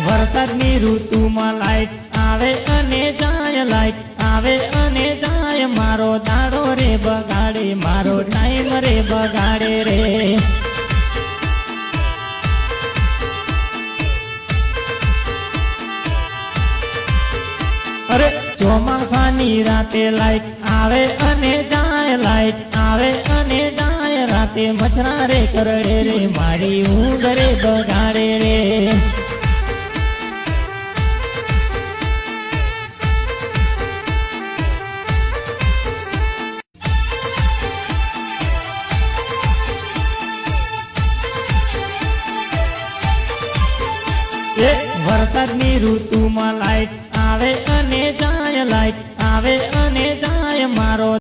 વરસાદની ઋતુમાં લાઈટ આવે અને જાય, લાઈટ આવે અને જાય, મારો દાડો રે બગાડે, મારો ટાઈમ રે બગાડે રે. અરે ચોમાસાની રાતે લાઈટ આવે અને જાય, લાઈટ આવે અને જાય, રાતે મચ્છરા રે કરડે રે, મારી ઊંઘ રે બગાડે રે. વરસાદની ઋતુમાં લાઈટ આવે અને જાય, લાઈટ આવે અને જાય, મારો